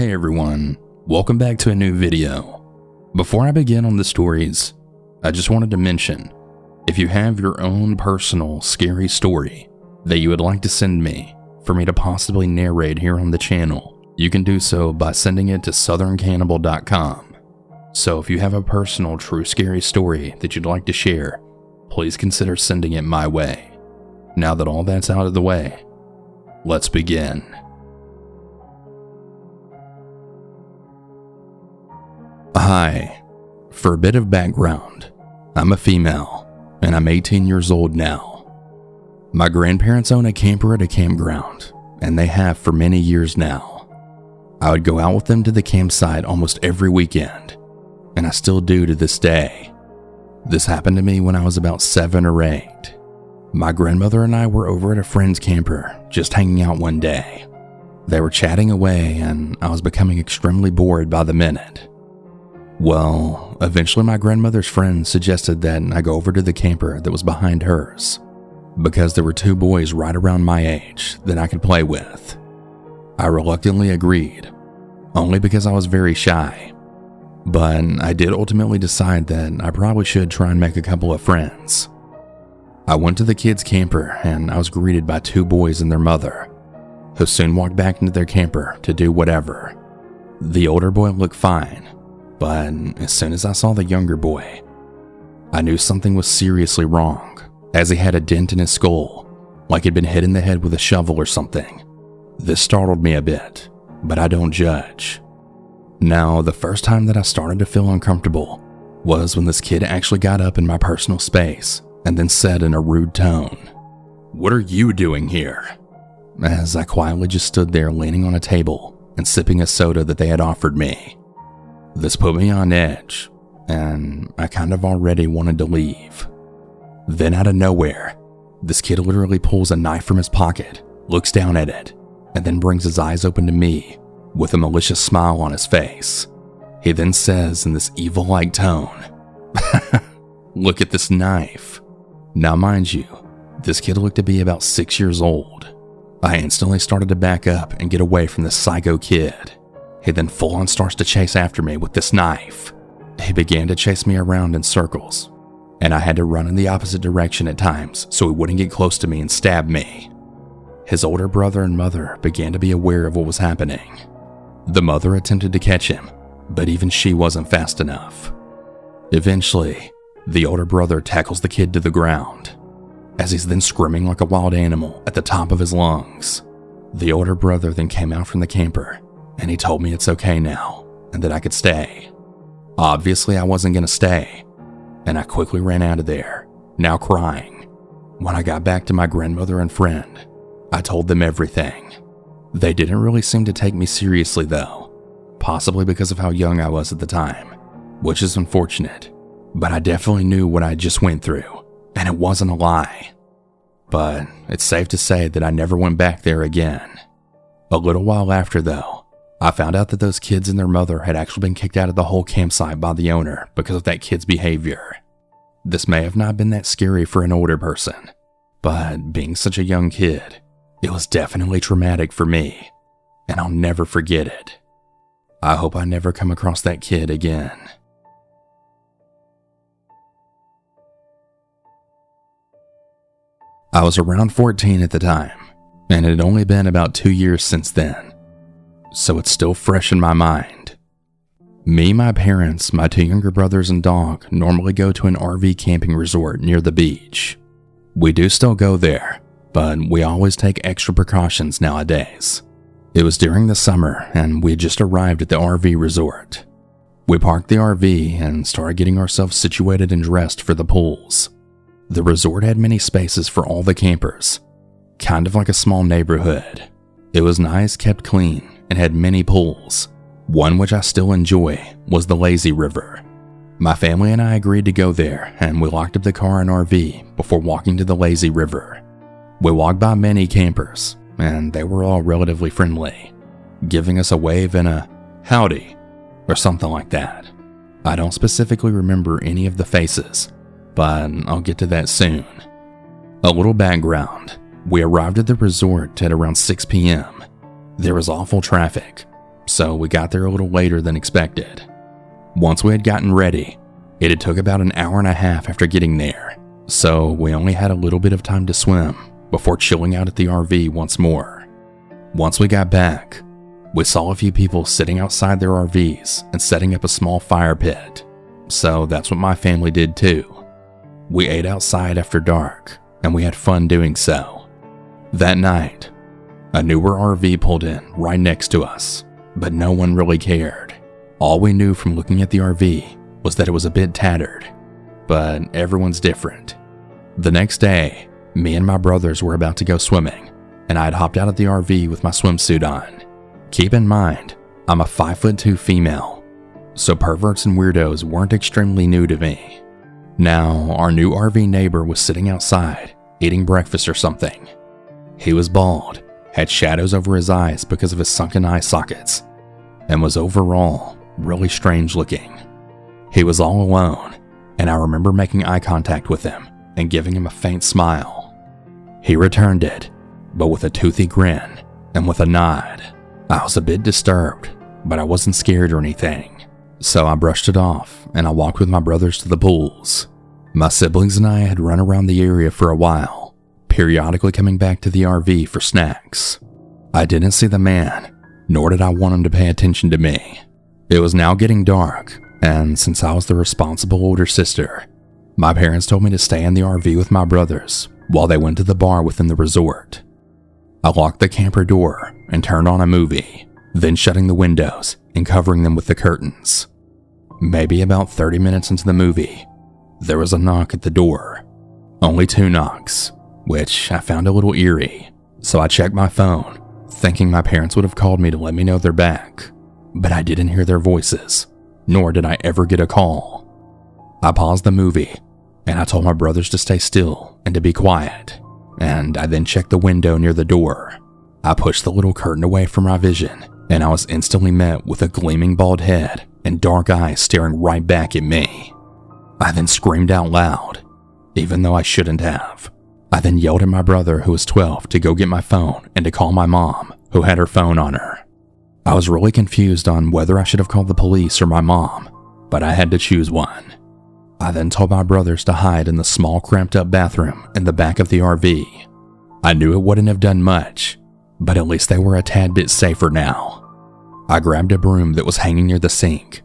Hey everyone, welcome back to a new video. Before I begin on the stories, I just wanted to mention, if you have your own personal scary story that you would like to send me for me to possibly narrate here on the channel, you can do so by sending it to southerncannibal.com. So if you have a personal true scary story that you'd like to share, please consider sending it my way. Now that all that's out of the way, let's begin. Hi, for a bit of background, I'm a female, and I'm 18 years old now. My grandparents own a camper at a campground, and they have for many years now. I would go out with them to the campsite almost every weekend, and I still do to this day. This happened to me when I was about 7 or 8. My grandmother and I were over at a friend's camper, just hanging out one day. They were chatting away, and I was becoming extremely bored by the minute. Well, eventually my grandmother's friend suggested that I go over to the camper that was behind hers, because there were 2 boys right around my age that I could play with. I reluctantly agreed, only because I was very shy, but I did ultimately decide that I probably should try and make a couple of friends. I went to the kids' camper and I was greeted by 2 boys and their mother, who soon walked back into their camper to do whatever. The older boy looked fine, but as soon as I saw the younger boy, I knew something was seriously wrong, as he had a dent in his skull, like he'd been hit in the head with a shovel or something. This startled me a bit, but I don't judge. Now, the first time that I started to feel uncomfortable was when this kid actually got up in my personal space and then said in a rude tone, "What are you doing here?" As I quietly just stood there leaning on a table and sipping a soda that they had offered me. This put me on edge, and I kind of already wanted to leave. Then out of nowhere, this kid literally pulls a knife from his pocket, looks down at it, and then brings his eyes open to me with a malicious smile on his face. He then says in this evil-like tone, "Look at this knife." Now mind you, this kid looked to be about 6 years old. I instantly started to back up and get away from this psycho kid. He then full-on starts to chase after me with this knife. He began to chase me around in circles, and I had to run in the opposite direction at times so he wouldn't get close to me and stab me. His older brother and mother began to be aware of what was happening. The mother attempted to catch him, but even she wasn't fast enough. Eventually, the older brother tackles the kid to the ground, as he's then screaming like a wild animal at the top of his lungs. The older brother then came out from the camper, and he told me it's okay now, and that I could stay. Obviously, I wasn't going to stay, and I quickly ran out of there, now crying. When I got back to my grandmother and friend, I told them everything. They didn't really seem to take me seriously though, possibly because of how young I was at the time, which is unfortunate, but I definitely knew what I just went through, and it wasn't a lie. But it's safe to say that I never went back there again. A little while after though, I found out that those kids and their mother had actually been kicked out of the whole campsite by the owner because of that kid's behavior. This may have not been that scary for an older person, but being such a young kid, it was definitely traumatic for me, and I'll never forget it. I hope I never come across that kid again. I was around 14 at the time, and it had only been about 2 years since then, so it's still fresh in my mind. Me, my parents, my 2 younger brothers, and dog normally go to an RV camping resort near the beach. We do still go there, but we always take extra precautions nowadays. It was during the summer, and we had just arrived at the RV resort. We parked the RV and started getting ourselves situated and dressed for the pools. The resort had many spaces for all the campers, kind of like a small neighborhood. It was nice, kept clean, and had many pools. One which I still enjoy was the lazy river. My family and I agreed to go there, and we locked up the car and RV before walking to the lazy river. We walked by many campers, and they were all relatively friendly, giving us a wave and a howdy, or something like that. I don't specifically remember any of the faces, but I'll get to that soon. A little background. We arrived at the resort at around 6 p.m. There was awful traffic, so we got there a little later than expected. Once we had gotten ready, it had took about an hour and a half after getting there, so we only had a little bit of time to swim before chilling out at the RV once more. Once we got back, we saw a few people sitting outside their RVs and setting up a small fire pit, so that's what my family did too. We ate outside after dark, and we had fun doing so. That night, a newer RV pulled in right next to us, but no one really cared. All we knew from looking at the RV was that it was a bit tattered, but everyone's different. The next day, me and my brothers were about to go swimming, and I had hopped out of the RV with my swimsuit on. Keep in mind, I'm a 5'2" female, so perverts and weirdos weren't extremely new to me. Now, our new RV neighbor was sitting outside, eating breakfast or something. He was bald, had shadows over his eyes because of his sunken eye sockets, and was overall really strange looking. He was all alone, and I remember making eye contact with him and giving him a faint smile. He returned it, but with a toothy grin and with a nod. I was a bit disturbed, but I wasn't scared or anything, so I brushed it off and I walked with my brothers to the pools. My siblings and I had run around the area for a while, periodically coming back to the RV for snacks. I didn't see the man, nor did I want him to pay attention to me. It was now getting dark, and since I was the responsible older sister, my parents told me to stay in the RV with my brothers while they went to the bar within the resort. I locked the camper door and turned on a movie, then shutting the windows and covering them with the curtains. Maybe about 30 minutes into the movie, there was a knock at the door. Only 2 knocks, which I found a little eerie, so I checked my phone, thinking my parents would have called me to let me know they're back, but I didn't hear their voices, nor did I ever get a call. I paused the movie, and I told my brothers to stay still and to be quiet, and I then checked the window near the door. I pushed the little curtain away from my vision, and I was instantly met with a gleaming bald head and dark eyes staring right back at me. I then screamed out loud, even though I shouldn't have. I then yelled at my brother, who was 12, to go get my phone and to call my mom, who had her phone on her. I was really confused on whether I should have called the police or my mom, but I had to choose one. I then told my brothers to hide in the small cramped up bathroom in the back of the RV. I knew it wouldn't have done much, but at least they were a tad bit safer now. I grabbed a broom that was hanging near the sink,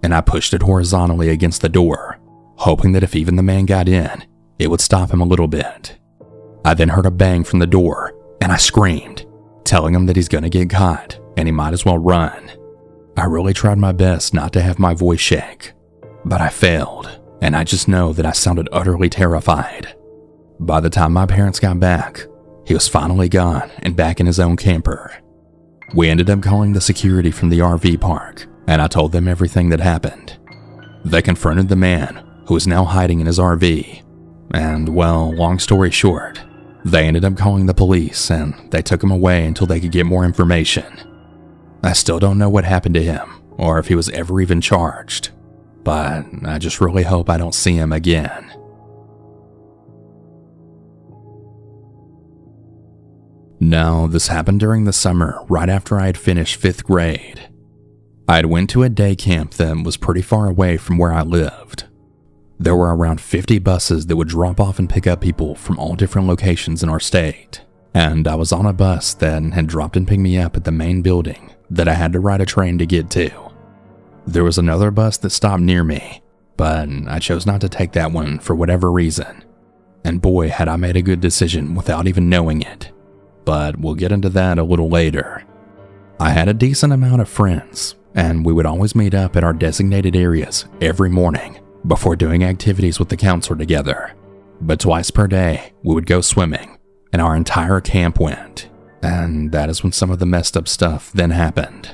and I pushed it horizontally against the door, hoping that if even the man got in, it would stop him a little bit. I then heard a bang from the door, and I screamed, telling him that he's gonna get caught, and he might as well run. I really tried my best not to have my voice shake, but I failed, and I just know that I sounded utterly terrified. By the time my parents got back, he was finally gone and back in his own camper. We ended up calling the security from the RV park, and I told them everything that happened. They confronted the man, who was now hiding in his RV, and well, long story short, they ended up calling the police and they took him away until they could get more information. I still don't know what happened to him or if he was ever even charged, but I just really hope I don't see him again. Now, this happened during the summer right after I had finished 5th grade. I had went to a day camp that was pretty far away from where I lived. There were around 50 buses that would drop off and pick up people from all different locations in our state, and I was on a bus that had dropped and picked me up at the main building that I had to ride a train to get to. There was another bus that stopped near me, but I chose not to take that one for whatever reason, and boy had I made a good decision without even knowing it, but we'll get into that a little later. I had a decent amount of friends, and we would always meet up at our designated areas every morning before doing activities with the counselor together. But twice per day, we would go swimming, and our entire camp went, and that is when some of the messed up stuff then happened.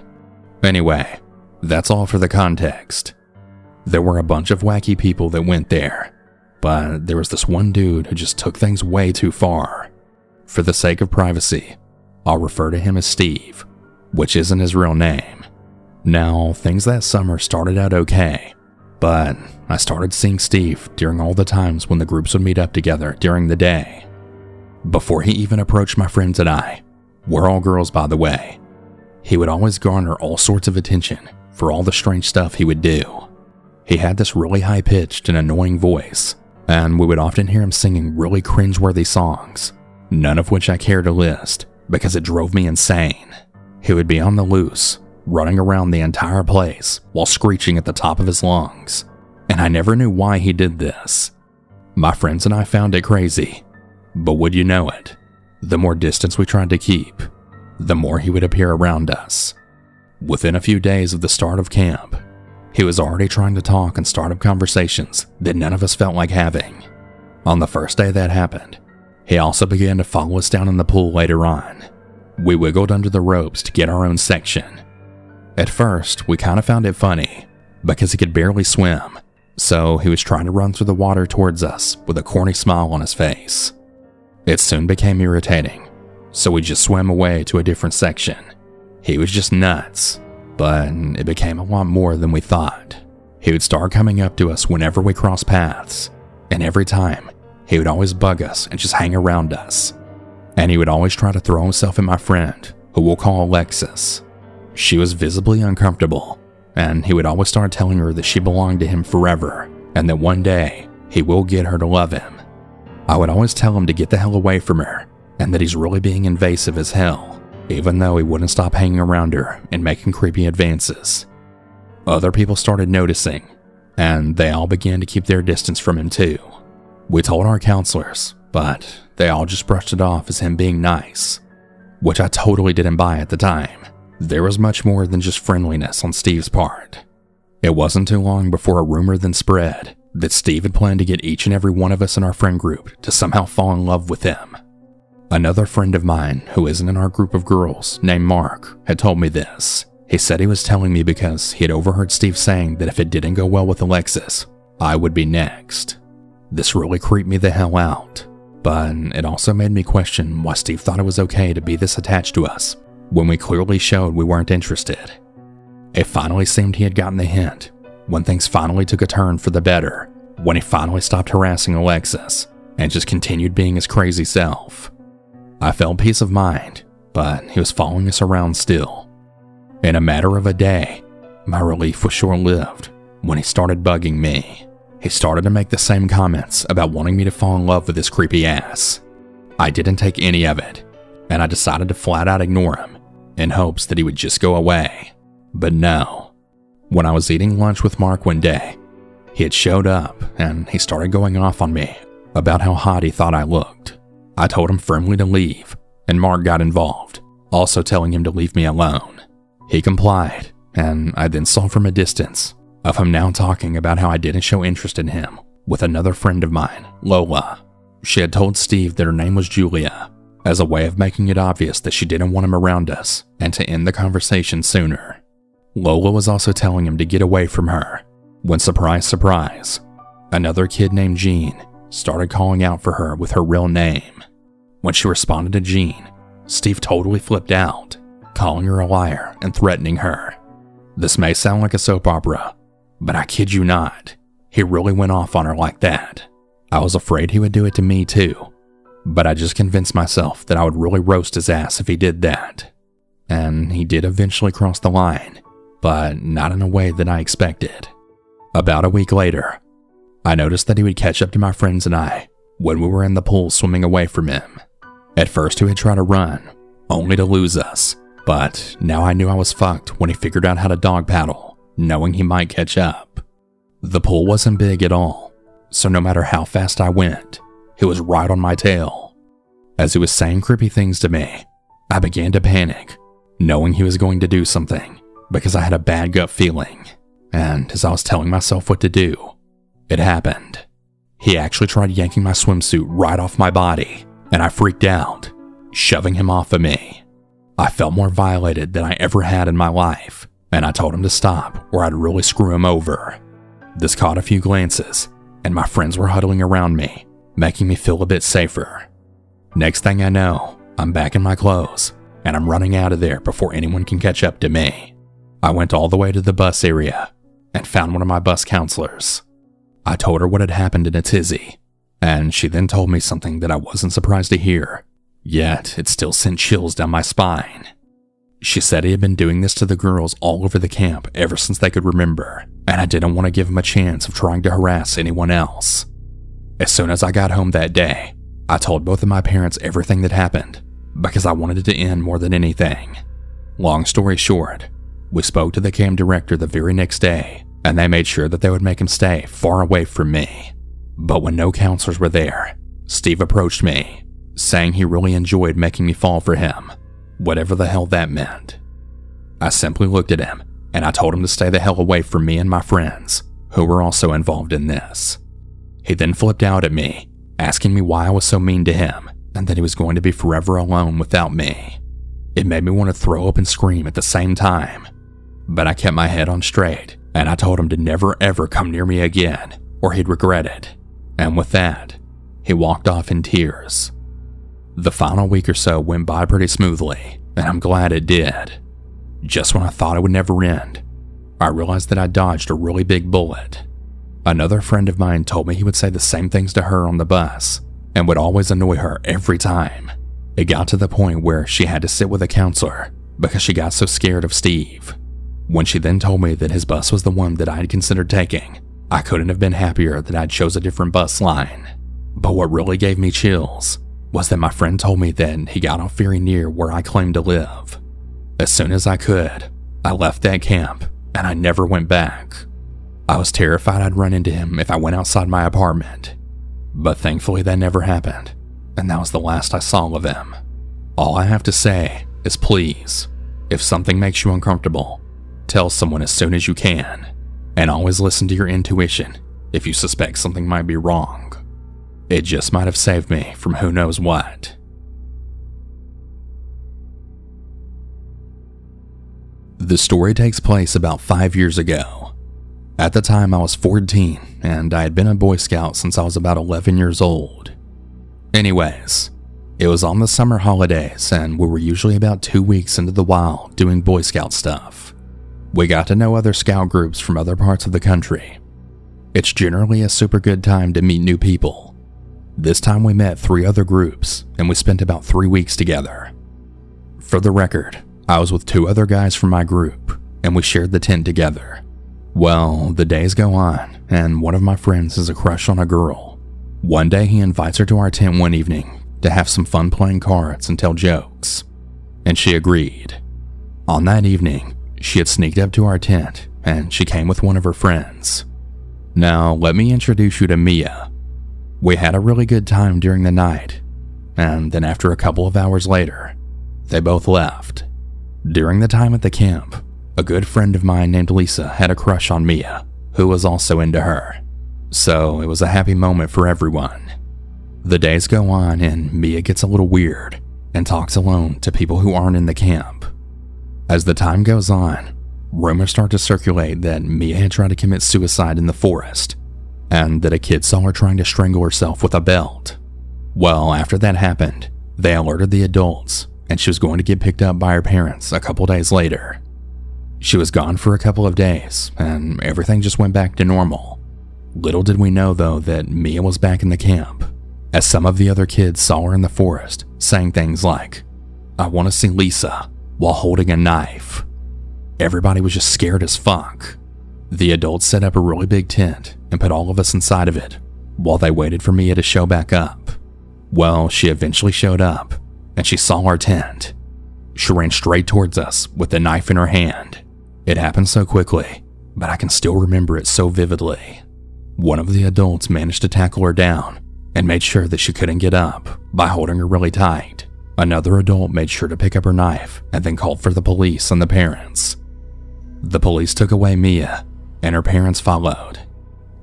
Anyway, that's all for the context. There were a bunch of wacky people that went there, but there was this one dude who just took things way too far. For the sake of privacy, I'll refer to him as Steve, which isn't his real name. Now, things that summer started out okay, but I started seeing Steve during all the times when the groups would meet up together during the day. Before he even approached my friends and I, we're all girls by the way, He would always garner all sorts of attention for all the strange stuff he would do. He had this really high-pitched and annoying voice, and we would often hear him singing really cringeworthy songs, none of which I care to list because it drove me insane. He would be on the loose, running around the entire place while screeching at the top of his lungs, and I never knew why he did this. My friends and I found it crazy, but would you know it, the more distance we tried to keep, the more he would appear around us. Within a few days of the start of camp, he was already trying to talk and start up conversations that none of us felt like having. On the first day that happened, he also began to follow us down in the pool later on. We wiggled under the ropes to get our own section. At first, we kind of found it funny because he could barely swim, so he was trying to run through the water towards us with a corny smile on his face. It soon became irritating, so we just swam away to a different section. He was just nuts, but it became a lot more than we thought. He would start coming up to us whenever we crossed paths, and every time, he would always bug us and just hang around us. And he would always try to throw himself at my friend, who we'll call Alexis. She was visibly uncomfortable, and he would always start telling her that she belonged to him forever, and that one day, he will get her to love him. I would always tell him to get the hell away from her, and that he's really being invasive as hell, even though he wouldn't stop hanging around her and making creepy advances. Other people started noticing, and they all began to keep their distance from him too. We told our counselors, but they all just brushed it off as him being nice, which I totally didn't buy at the time. There was much more than just friendliness on Steve's part. It wasn't too long before a rumor then spread that Steve had planned to get each and every one of us in our friend group to somehow fall in love with him. Another friend of mine, who isn't in our group of girls, named Mark, had told me this. He said he was telling me because he had overheard Steve saying that if it didn't go well with Alexis, I would be next. This really creeped me the hell out, but it also made me question why Steve thought it was okay to be this attached to us when we clearly showed we weren't interested. It finally seemed he had gotten the hint when things finally took a turn for the better, when he finally stopped harassing Alexis and just continued being his crazy self. I felt peace of mind, but he was following us around still. In a matter of a day, my relief was short-lived when he started bugging me. He started to make the same comments about wanting me to fall in love with his creepy ass. I didn't take any of it, and I decided to flat out ignore him in hopes that he would just go away. But no. When I was eating lunch with Mark one day, he had showed up and he started going off on me about how hot he thought I looked. I told him firmly to leave, and Mark got involved, also telling him to leave me alone. He complied, and I then saw from a distance of him now talking about how I didn't show interest in him with another friend of mine, Lola. She had told Steve that her name was Julia, as a way of making it obvious that she didn't want him around us and to end the conversation sooner. Lola was also telling him to get away from her, when surprise, surprise, another kid named Jean started calling out for her with her real name. When she responded to Jean, Steve totally flipped out, calling her a liar and threatening her. This may sound like a soap opera, but I kid you not, he really went off on her like that. I was afraid he would do it to me too, but I just convinced myself that I would really roast his ass if he did that. And he did eventually cross the line, but not in a way that I expected. About a week later, I noticed that he would catch up to my friends and I when we were in the pool swimming away from him. At first he would try to run, only to lose us, but now I knew I was fucked when he figured out how to dog paddle, knowing he might catch up. The pool wasn't big at all, so no matter how fast I went, he was right on my tail. As he was saying creepy things to me, I began to panic, knowing he was going to do something, because I had a bad gut feeling. And as I was telling myself what to do, it happened. He actually tried yanking my swimsuit right off my body, and I freaked out, shoving him off of me. I felt more violated than I ever had in my life, and I told him to stop or I'd really screw him over. This caught a few glances, and my friends were huddling around me, making me feel a bit safer. Next thing I know, I'm back in my clothes, and I'm running out of there before anyone can catch up to me. I went all the way to the bus area and found one of my bus counselors. I told her what had happened in a tizzy, and she then told me something that I wasn't surprised to hear, yet it still sent chills down my spine. She said he had been doing this to the girls all over the camp ever since they could remember, and I didn't want to give him a chance of trying to harass anyone else. As soon as I got home that day, I told both of my parents everything that happened, because I wanted it to end more than anything. Long story short, we spoke to the camp director the very next day, and they made sure that they would make him stay far away from me. But when no counselors were there, Steve approached me, saying he really enjoyed making me fall for him, whatever the hell that meant. I simply looked at him, and I told him to stay the hell away from me and my friends, who were also involved in this. He then flipped out at me, asking me why I was so mean to him, and that he was going to be forever alone without me. It made me want to throw up and scream at the same time, but I kept my head on straight, and I told him to never ever come near me again, or he'd regret it. And with that, he walked off in tears. The final week or so went by pretty smoothly, and I'm glad it did. Just when I thought it would never end, I realized that I dodged a really big bullet. Another friend of mine told me he would say the same things to her on the bus, and would always annoy her every time. It got to the point where she had to sit with a counselor because she got so scared of Steve. When she then told me that his bus was the one that I had considered taking, I couldn't have been happier that I'd chose a different bus line. But what really gave me chills was that my friend told me that he got off very near where I claimed to live. As soon as I could, I left that camp, and I never went back. I was terrified I'd run into him if I went outside my apartment, but thankfully that never happened, and that was the last I saw of him. All I have to say is please, if something makes you uncomfortable, tell someone as soon as you can, and always listen to your intuition if you suspect something might be wrong. It just might have saved me from who knows what. The story takes place about 5 years ago. At the time I was 14, and I had been a Boy Scout since I was about 11 years old. Anyways, it was on the summer holidays, and we were usually about 2 weeks into the wild doing Boy Scout stuff. We got to know other scout groups from other parts of the country. It's generally a super good time to meet new people. This time we met 3 other groups, and we spent about 3 weeks together. For the record, I was with 2 other guys from my group, and we shared the tent together. Well, the days go on, and one of my friends has a crush on a girl. One day he invites her to our tent one evening to have some fun playing cards and tell jokes, and she agreed. On that evening, she had sneaked up to our tent, and she came with one of her friends. Now, let me introduce you to Mia. We had a really good time during the night, and then after a couple of hours later, they both left. During the time at the camp, a good friend of mine named Lisa had a crush on Mia, who was also into her. So it was a happy moment for everyone. The days go on and Mia gets a little weird and talks alone to people who aren't in the camp. As the time goes on, rumors start to circulate that Mia had tried to commit suicide in the forest, and that a kid saw her trying to strangle herself with a belt. Well, after that happened, they alerted the adults, and she was going to get picked up by her parents a couple days later. She was gone for a couple of days, and everything just went back to normal. Little did we know, though, that Mia was back in the camp, as some of the other kids saw her in the forest saying things like, "I want to see Lisa," while holding a knife. Everybody was just scared as fuck. The adults set up a really big tent and put all of us inside of it while they waited for Mia to show back up. Well, she eventually showed up, and she saw our tent. She ran straight towards us with the knife in her hand. It happened so quickly, but I can still remember it so vividly. One of the adults managed to tackle her down and made sure that she couldn't get up by holding her really tight. Another adult made sure to pick up her knife and then called for the police and the parents. The police took away Mia, and her parents followed,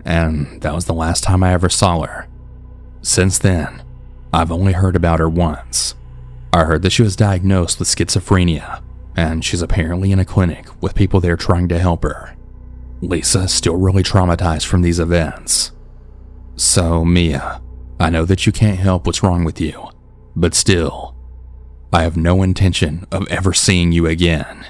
and that was the last time I ever saw her. Since then, I've only heard about her once. I heard that she was diagnosed with schizophrenia, and she's apparently in a clinic with people there trying to help her. Lisa is still really traumatized from these events. So, Mia, I know that you can't help what's wrong with you, but still, I have no intention of ever seeing you again.